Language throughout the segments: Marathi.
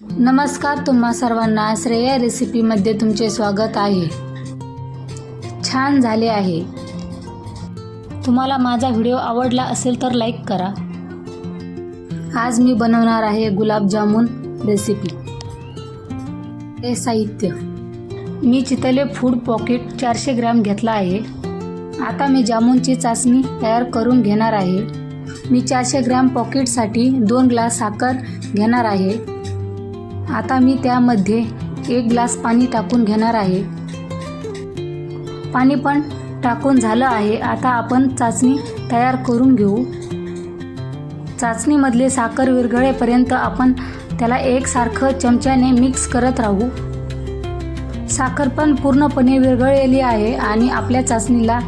नमस्कार, तुम्हा सर्वांना श्रेया रेसिपीमध्ये तुमचे स्वागत आहे। छान झाले आहे। तुम्हाला माझा व्हिडिओ आवडला असेल तर लाईक करा। आज मी बनवणार आहे गुलाबजामुन रेसिपी। हे साहित्य मी चितले फूड पॉकेट 400 ग्रॅम घेतला आहे। आता मी जामुनची चासणी तयार करून घेणार आहे। मी 400 ग्रॅम पॉकेटसाठी 2 ग्लास साखर घेणार आहे। आता मी त्यामध्ये 1 ग्लास पाणी टाकून घेणार आहे। पाणी पण टाकून झालं आहे। आता आपण चासणी तयार करून घेऊ। चासणीमधले साखर विरघळेपर्यंत आपण त्याला एकसारखं चमच्याने मिक्स करत राहू। साखर पण पूर्णपणे विरघळलेली आहे आणि आपल्या चासणीला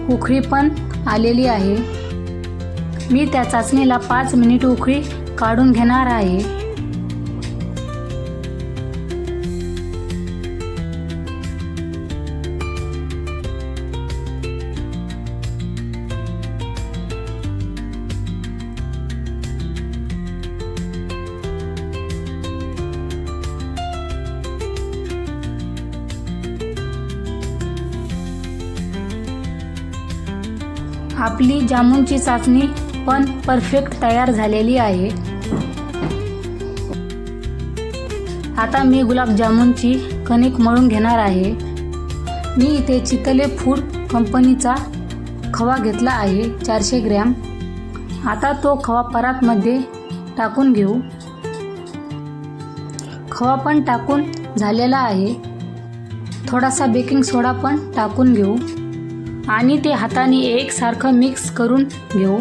उकळी पण आलेली आहे। मी त्या चासणीला 5 मिनिट उकळी काढून घेणार आहे। आपली जामुनची चासणी पण परफेक्ट तयार झालेली आहे। आता मी गुलाबजामुनची कणिक मळून घेणार आहे। मी इथे चितले फूड कंपनीचा खवा घेतला आहे 400 ग्रॅम। आता तो खवा परातमध्ये टाकून घेऊ। खवा पण टाकून झालेला आहे। थोडासा बेकिंग सोडा पण टाकून घेऊ आणि ते हाताने एकसारखं मिक्स करून घेऊ।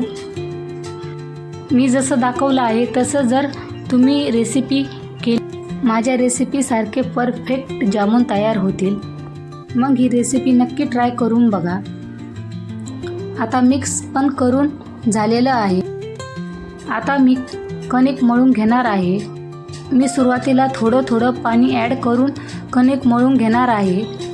मी जसं दाखवलं आहे तसं जर तुम्ही रेसिपी केली, माझ्या रेसिपीसारखे परफेक्ट जामुन तयार होतील। मग ही रेसिपी नक्की ट्राय करून बघा। आता मिक्स पण करून झालेलं आहे। आता मी कणिक मळून घेणार आहे। मी सुरुवातीला थोडं थोडं पाणी ॲड करून कणिक मळून घेणार आहे।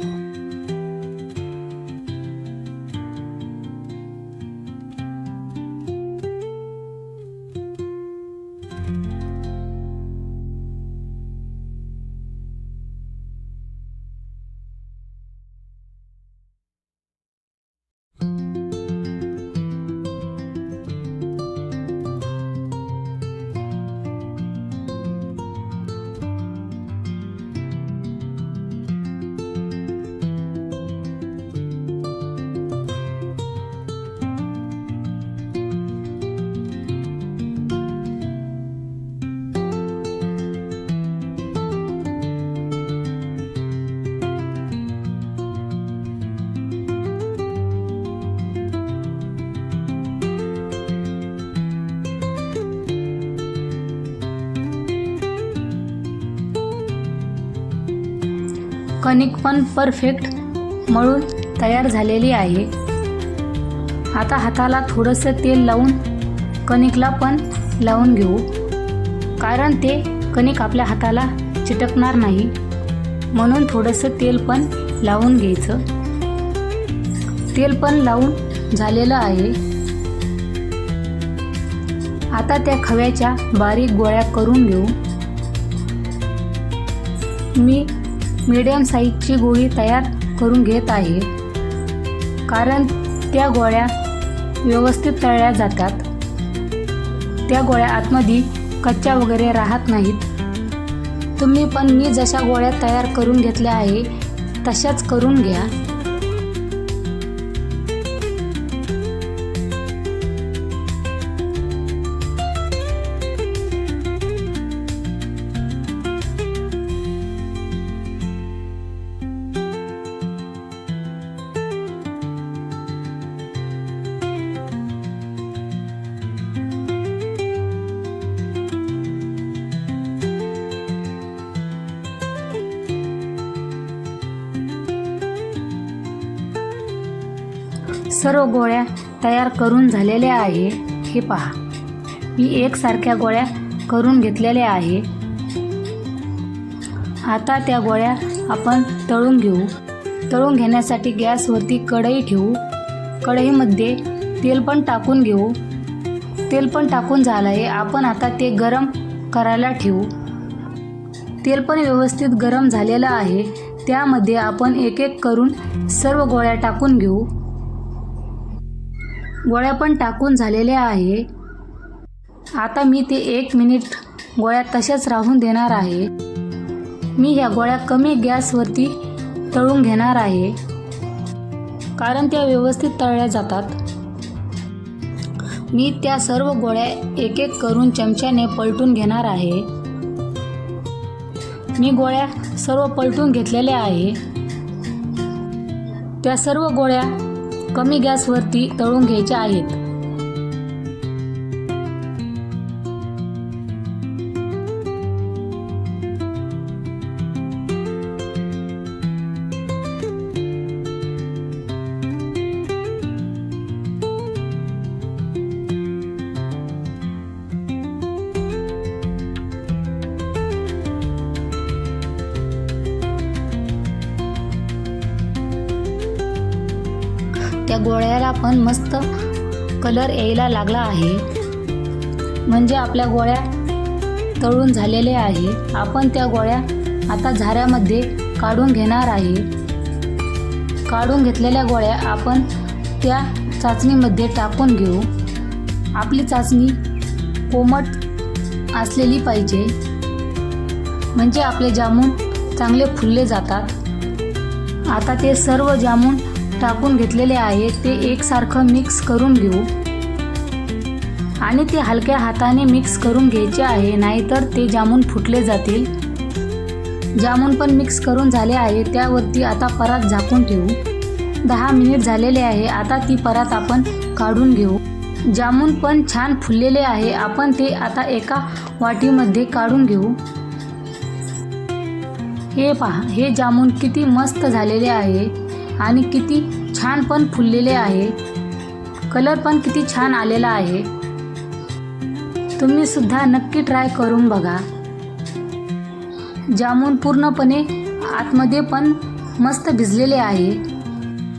कणिक पण परफेक्ट मळून तयार झालेली आहे। आता हाताला थोडंसं तेल लावून कणिकला पण लावून घेऊ, कारण ते कणिक आपल्या हाताला चिटकणार नाही, म्हणून थोडंसं तेल पण लावून घ्यायचं। तेल पण लावून झालेलं आहे। आता त्या खव्याच्या बारीक गोळ्या करून घेऊ। मी मीडियम साईजची गोळी तयार करून घेत आहे, कारण त्या गोळ्या व्यवस्थित तळल्या जातात। त्या गोळ्या आतमध्ये कच्च्या वगैरे राहत नाहीत। तुम्ही पण मी जशा गोळ्या तयार करून घेतल्या आहे तशाच करून घ्या। सर्व गोळ्या तयार करून झालेल्या आहे। हे पहा, मी एकसारख्या गोळ्या करून घेतलेल्या आहे। आता त्या गोळ्या आपण तळून घेऊ। तळून घेण्यासाठी गॅसवरती कढई ठेवू। कढईमध्ये तेल पण टाकून घेऊ। तेल पण टाकून झालं आहे। आपण आता ते गरम करायला ठेवू। तेल पण व्यवस्थित गरम झालेलं आहे. त्यामध्ये आपण एक एक करून सर्व गोळ्या टाकून घेऊ. गोळ्या पण टाकून झालेल्या आहे. आता मी ते 1 मिनिट गोळ्या तशाच राहून देणार आहे. मी ह्या गोळ्या कमी गॅसवरती तळून घेणार आहे, कारण त्या व्यवस्थित तळल्या जातात. मी त्या सर्व गोळ्या एक एक करून चमच्याने पलटून घेणार आहे. मी गोळ्या सर्व पलटून घेतलेल्या आहे. त्या सर्व गोळ्या कमी गॅसवरती तळून घ्यायच्या आहेत. त्या गोळ्याला पण मस्त कलर यायला लागला आहे, म्हणजे आपल्या गोळ्या तळून झालेल्या आहे. आपण त्या गोळ्या आता झाऱ्यामध्ये काढून घेणार आहे. काढून घेतलेल्या गोळ्या आपण त्या चाचणीमध्ये टाकून घेऊ. आपली चाचणी कोमट असलेली पाहिजे, म्हणजे आपले जामून चांगले फुलले जातात. आता ते सर्व जामून टाकून घेतलेले आहे. ते एकसारखं मिक्स करून घेऊ आणि ते हलक्या हाताने मिक्स करून घ्यायचे आहे, नाहीतर ते जामून फुटले जातील. जामून पण मिक्स करून झाले आहे. त्यावरती आता परात झाकून ठेवू. 10 मिनिट झालेले आहे. आता ती परात आपण काढून घेऊ. जामून पण छान फुललेले आहे. आपण ते आता एका वाटीमध्ये काढून घेऊ. हे पहा, हे जामून किती मस्त झालेले आहे आणि किती छान पण फुललेले आहे. कलर पण किती छान आलेला आहे. तुम्ही सुद्धा नक्की ट्राय करून बघा. जामून पूर्णपणे आतमध्ये पण मस्त भिजलेले आहे.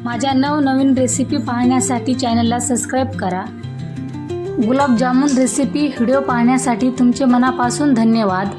माझ्या नवनवीन रेसिपी पाहण्यासाठी चॅनलला सबस्क्राईब करा. गुलाबजामुन रेसिपी व्हिडिओ पाहण्यासाठी तुमचे मनापासून धन्यवाद.